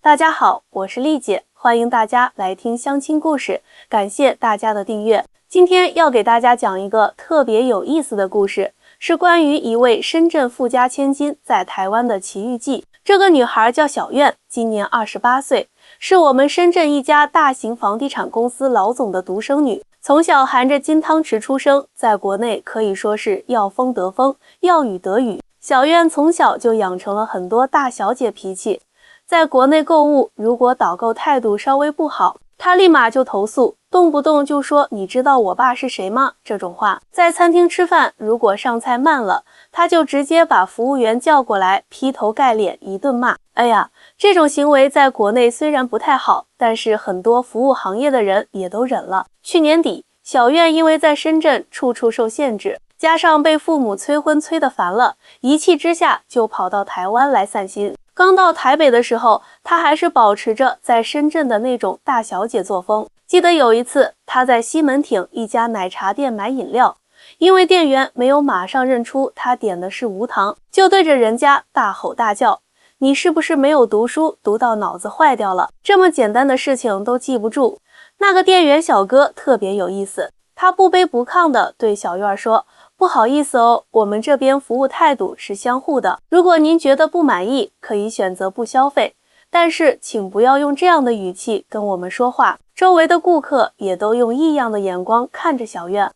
大家好，我是丽姐，欢迎大家来听相亲故事，感谢大家的订阅。今天要给大家讲一个特别有意思的故事，是关于一位深圳富家千金在台湾的奇遇记。这个女孩叫小苑，今年28岁，是我们深圳一家大型房地产公司老总的独生女。从小含着金汤匙出生，在国内可以说是要风得风，要雨得雨。小苑从小就养成了很多大小姐脾气，在国内购物，如果导购态度稍微不好，她立马就投诉，动不动就说你知道我爸是谁吗？这种话。在餐厅吃饭，如果上菜慢了，她就直接把服务员叫过来，劈头盖脸一顿骂。哎呀，这种行为在国内虽然不太好，但是很多服务行业的人也都忍了。去年底，小苑因为在深圳处处受限制，加上被父母催婚催得烦了，一气之下就跑到台湾来散心。刚到台北的时候，她还是保持着在深圳的那种大小姐作风。记得有一次，她在西门町一家奶茶店买饮料，因为店员没有马上认出她点的是无糖，就对着人家大吼大叫，你是不是没有读书，读到脑子坏掉了？这么简单的事情都记不住。那个店员小哥特别有意思，他不卑不亢地对小苑说，不好意思哦，我们这边服务态度是相互的，如果您觉得不满意，可以选择不消费，但是请不要用这样的语气跟我们说话。周围的顾客也都用异样的眼光看着小苑。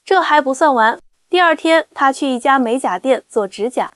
这还不算完，第二天他去一家美甲店做指甲，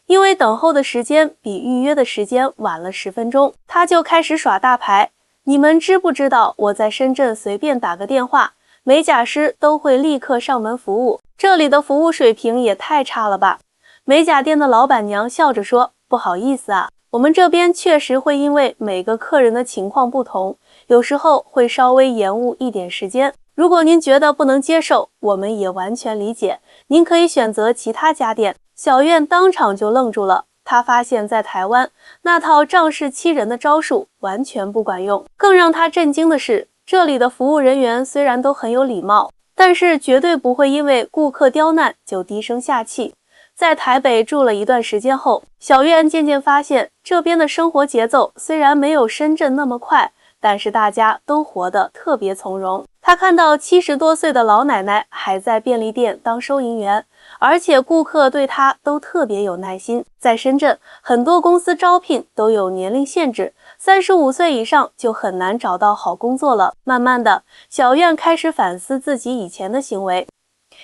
因为等候的时间比预约的时间晚了10分钟，他就开始耍大牌。你们知不知道我在深圳随便打个电话，美甲师都会立刻上门服务，这里的服务水平也太差了吧？美甲店的老板娘笑着说，不好意思啊，我们这边确实会因为每个客人的情况不同，有时候会稍微延误一点时间。如果您觉得不能接受，我们也完全理解，您可以选择其他家店。小苑当场就愣住了，她发现在台湾那套仗势欺人的招数完全不管用。更让她震惊的是，这里的服务人员虽然都很有礼貌，但是绝对不会因为顾客刁难就低声下气。在台北住了一段时间后，小苑渐渐发现这边的生活节奏虽然没有深圳那么快，但是大家都活得特别从容。她看到70多岁的老奶奶还在便利店当收银员，而且顾客对她都特别有耐心。在深圳，很多公司招聘都有年龄限制，35岁以上就很难找到好工作了。慢慢的，小苑开始反思自己以前的行为。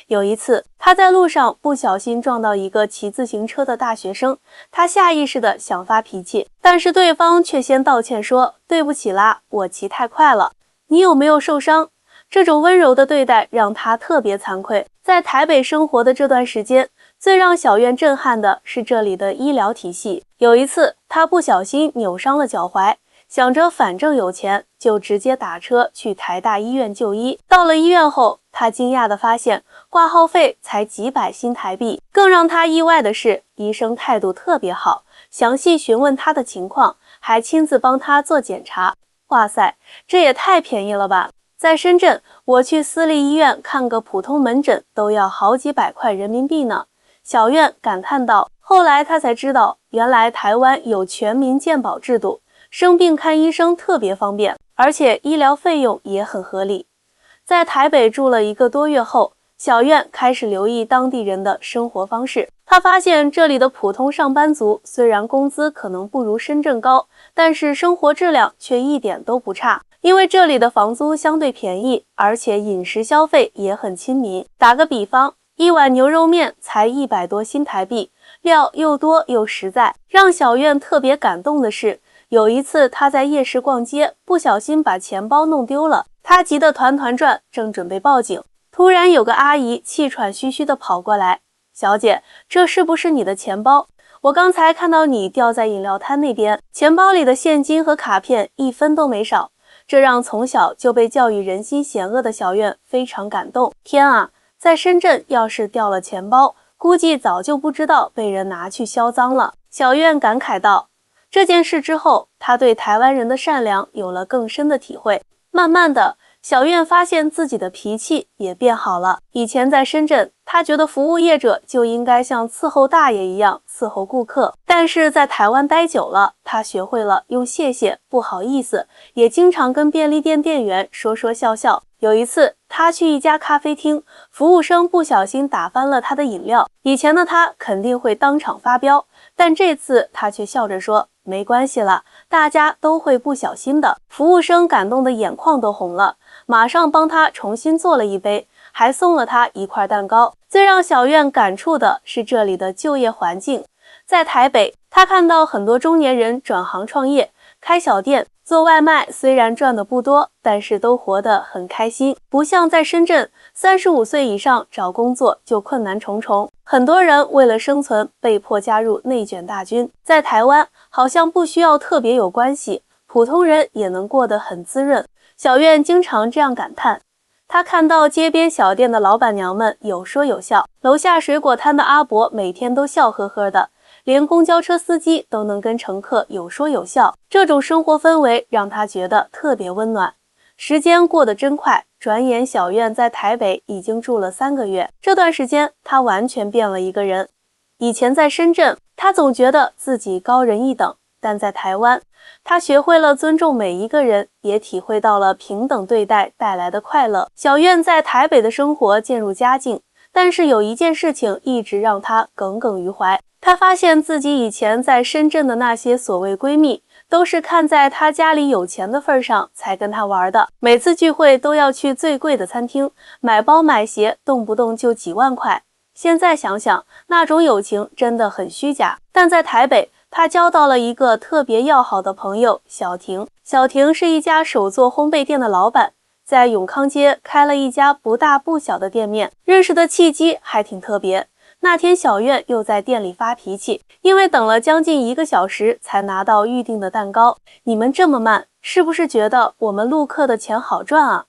有一次，她在路上不小心撞到一个骑自行车的大学生，她下意识的想发脾气，但是对方却先道歉说，对不起啦，我骑太快了，你有没有受伤？这种温柔的对待让她特别惭愧。在台北生活的这段时间，最让小苑震撼的是这里的医疗体系。有一次，她不小心扭伤了脚踝，想着反正有钱，就直接打车去台大医院就医。到了医院后，她惊讶地发现挂号费才几百新台币。更让她意外的是，医生态度特别好，详细询问她的情况，还亲自帮她做检查。哇塞，这也太便宜了吧！在深圳，我去私立医院看个普通门诊都要好几百块人民币呢。小苑感叹道。后来她才知道，原来台湾有全民健保制度，生病看医生特别方便，而且医疗费用也很合理。在台北住了1个多月后，小苑开始留意当地人的生活方式。她发现这里的普通上班族虽然工资可能不如深圳高，但是生活质量却一点都不差。因为这里的房租相对便宜，而且饮食消费也很亲民。打个比方，一碗牛肉面才100多新台币，料又多又实在。让小苑特别感动的是，有一次她在夜市逛街，不小心把钱包弄丢了，她急得团团转，正准备报警，突然有个阿姨气喘吁吁地跑过来，小姐，这是不是你的钱包？我刚才看到你掉在饮料摊那边，钱包里的现金和卡片1分都没少。这让从小就被教育人心险恶的小苑非常感动。天啊，在深圳要是掉了钱包，估计早就不知道被人拿去销赃了。小苑感慨道。这件事之后，她对台湾人的善良有了更深的体会。慢慢的，小苑发现自己的脾气也变好了。以前在深圳，她觉得服务业者就应该像伺候大爷一样伺候顾客，但是在台湾待久了，她学会了用谢谢、不好意思，也经常跟便利店店员说说笑笑。有一次，她去一家咖啡厅，服务生不小心打翻了她的饮料，以前的她肯定会当场发飙，但这次她却笑着说：“没关系了，大家都会不小心的。”服务生感动的眼眶都红了，马上帮他重新做了一杯，还送了他一块蛋糕。最让小苑感触的是这里的就业环境。在台北，他看到很多中年人转行创业，开小店、做外卖，虽然赚的不多，但是都活得很开心。不像在深圳，35岁以上找工作就困难重重，很多人为了生存被迫加入内卷大军。在台湾，好像不需要特别有关系，普通人也能过得很滋润。小苑经常这样感叹。他看到街边小店的老板娘们有说有笑，楼下水果摊的阿伯每天都笑呵呵的，连公交车司机都能跟乘客有说有笑。这种生活氛围让他觉得特别温暖。时间过得真快，转眼小苑在台北已经住了3个月。这段时间，他完全变了一个人。以前在深圳，他总觉得自己高人一等，但在台湾，他学会了尊重每一个人，也体会到了平等对待带来的快乐。小苑在台北的生活渐入佳境，但是有一件事情一直让她耿耿于怀。她发现自己以前在深圳的那些所谓闺蜜，都是看在她家里有钱的份上才跟她玩的，每次聚会都要去最贵的餐厅，买包买鞋动不动就几万块。现在想想，那种友情真的很虚假。但在台北，他交到了一个特别要好的朋友小婷。小婷是一家手作烘焙店的老板，在永康街开了一家不大不小的店面。认识的契机还挺特别。那天小苑又在店里发脾气，因为等了将近1个小时才拿到预定的蛋糕。你们这么慢，是不是觉得我们录客的钱好赚啊？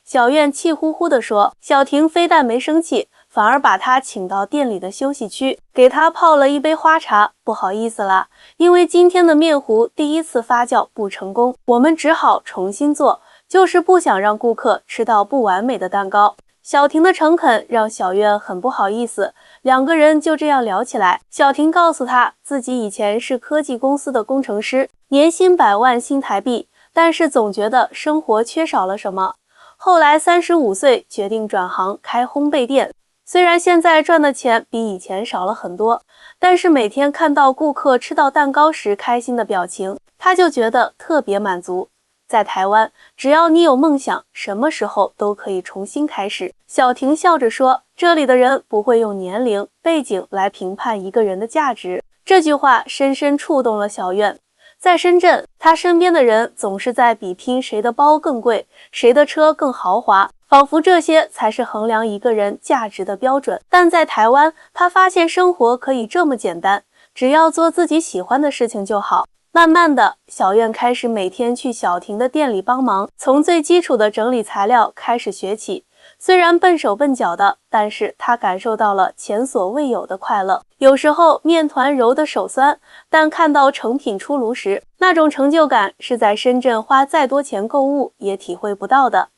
小苑气呼呼地说。小婷非但没生气，反而把他请到店里的休息区，给他泡了一杯花茶。不好意思啦，因为今天的面糊第1次发酵不成功，我们只好重新做，就是不想让顾客吃到不完美的蛋糕。小婷的诚恳让小苑很不好意思，2个人就这样聊起来。小婷告诉他，自己以前是科技公司的工程师，年薪100万新台币，但是总觉得生活缺少了什么。后来35岁决定转行开烘焙店，虽然现在赚的钱比以前少了很多，但是每天看到顾客吃到蛋糕时开心的表情，他就觉得特别满足。在台湾，只要你有梦想，什么时候都可以重新开始。小婷笑着说，这里的人不会用年龄、背景来评判一个人的价值。这句话深深触动了小苑。在深圳，他身边的人总是在比拼谁的包更贵，谁的车更豪华，仿佛这些才是衡量一个人价值的标准。但在台湾，他发现生活可以这么简单，只要做自己喜欢的事情就好。慢慢的，小苑开始每天去小婷的店里帮忙，从最基础的整理材料开始学起。虽然笨手笨脚的，但是他感受到了前所未有的快乐。有时候面团揉得手酸，但看到成品出炉时，那种成就感是在深圳花再多钱购物也体会不到的。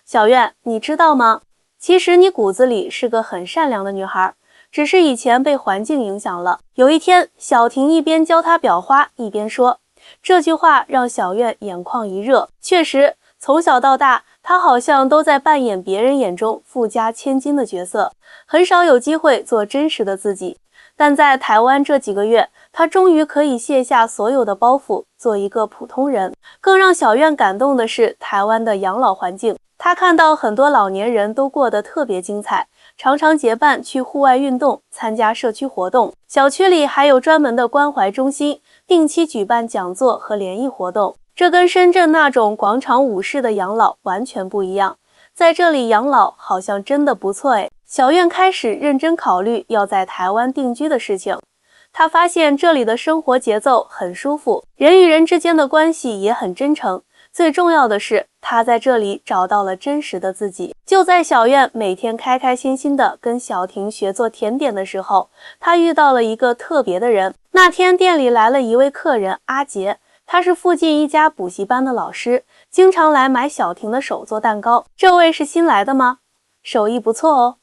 小苑，你知道吗？其实你骨子里是个很善良的女孩，只是以前被环境影响了。有一天，小婷一边教她裱花，一边说，这句话让小苑眼眶一热。确实，从小到大，她好像都在扮演别人眼中富家千金的角色，很少有机会做真实的自己。但在台湾这几个月，她终于可以卸下所有的包袱，做一个普通人。更让小苑感动的是台湾的养老环境。她看到很多老年人都过得特别精彩，常常结伴去户外运动，参加社区活动。小区里还有专门的关怀中心，定期举办讲座和联谊活动。这跟深圳那种广场舞式的养老完全不一样。在这里养老好像真的不错诶。小苑开始认真考虑要在台湾定居的事情。她发现这里的生活节奏很舒服，人与人之间的关系也很真诚。最重要的是，她在这里找到了真实的自己。就在小苑每天开开心心的跟小婷学做甜点的时候，她遇到了一个特别的人。那天店里来了一位客人阿杰，他是附近一家补习班的老师，经常来买小婷的手做蛋糕。这位是新来的吗？手艺不错哦。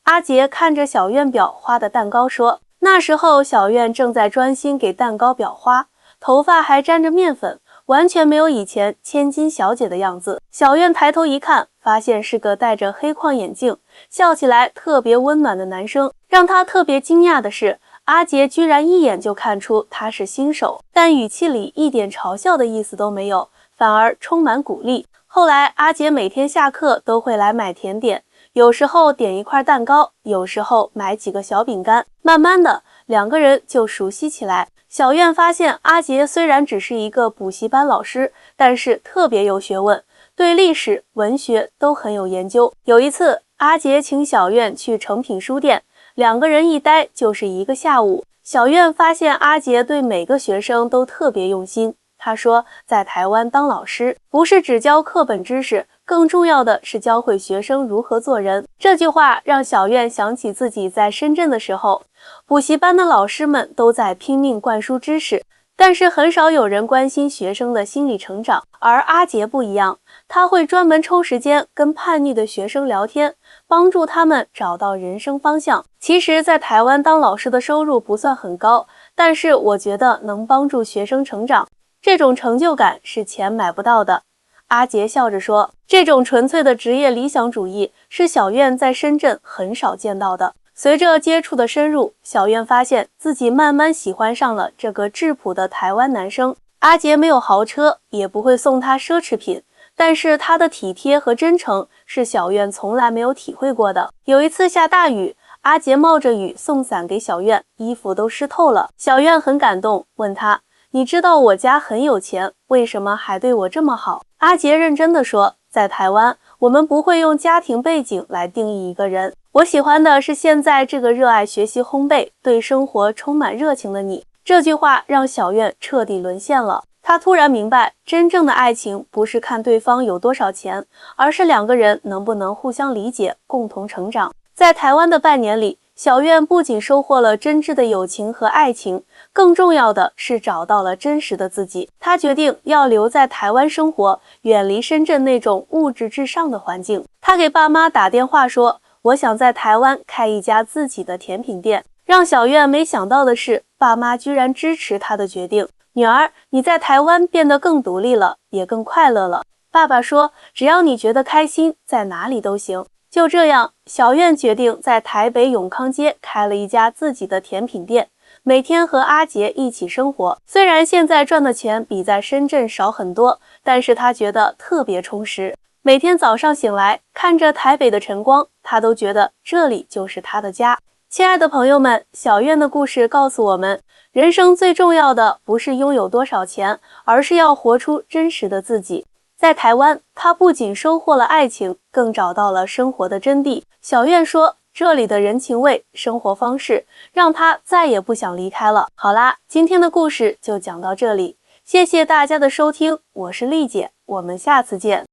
阿杰看着小院裱花的蛋糕说。那时候小院正在专心给蛋糕裱花，头发还沾着面粉，完全没有以前千金小姐的样子。小院抬头一看，发现是个戴着黑框眼镜，笑起来特别温暖的男生。让他特别惊讶的是，阿杰居然一眼就看出他是新手，但语气里一点嘲笑的意思都没有，反而充满鼓励。后来阿杰每天下课都会来买甜点，有时候点一块蛋糕，有时候买几个小饼干。慢慢的，两个人就熟悉起来。小院发现阿杰虽然只是一个补习班老师，但是特别有学问，对历史、文学都很有研究。有一次，阿杰请小院去诚品书店，两个人一待就是一个下午。小院发现阿杰对每个学生都特别用心。他说，在台湾当老师，不是只教课本知识，更重要的是教会学生如何做人。这句话让小院想起自己在深圳的时候，补习班的老师们都在拼命灌输知识，但是很少有人关心学生的心理成长。而阿杰不一样，他会专门抽时间跟叛逆的学生聊天，帮助他们找到人生方向。其实，在台湾当老师的收入不算很高，但是我觉得能帮助学生成长，这种成就感是钱买不到的。阿杰笑着说，这种纯粹的职业理想主义是小院在深圳很少见到的。随着接触的深入，小院发现自己慢慢喜欢上了这个质朴的台湾男生。阿杰没有豪车，也不会送他奢侈品，但是他的体贴和真诚是小院从来没有体会过的。有一次下大雨，阿杰冒着雨送伞给小院，衣服都湿透了。小院很感动，问他，你知道我家很有钱，为什么还对我这么好？阿杰认真地说，在台湾，我们不会用家庭背景来定义一个人。我喜欢的是现在这个热爱学习烘焙、对生活充满热情的你。这句话让小院彻底沦陷了。他突然明白，真正的爱情不是看对方有多少钱，而是两个人能不能互相理解，共同成长。在台湾的半年里，小院不仅收获了真挚的友情和爱情，更重要的是找到了真实的自己。他决定要留在台湾生活，远离深圳那种物质至上的环境。他给爸妈打电话说，我想在台湾开一家自己的甜品店。让小院没想到的是，爸妈居然支持他的决定。女儿，你在台湾变得更独立了，也更快乐了。爸爸说，只要你觉得开心，在哪里都行。就这样，小院决定在台北永康街开了一家自己的甜品店，每天和阿杰一起生活。虽然现在赚的钱比在深圳少很多，但是他觉得特别充实。每天早上醒来，看着台北的晨光，他都觉得这里就是他的家。亲爱的朋友们，小院的故事告诉我们，人生最重要的不是拥有多少钱，而是要活出真实的自己。在台湾，他不仅收获了爱情，更找到了生活的真谛。小院说，这里的人情味、生活方式，让他再也不想离开了。好啦，今天的故事就讲到这里，谢谢大家的收听，我是丽姐，我们下次见。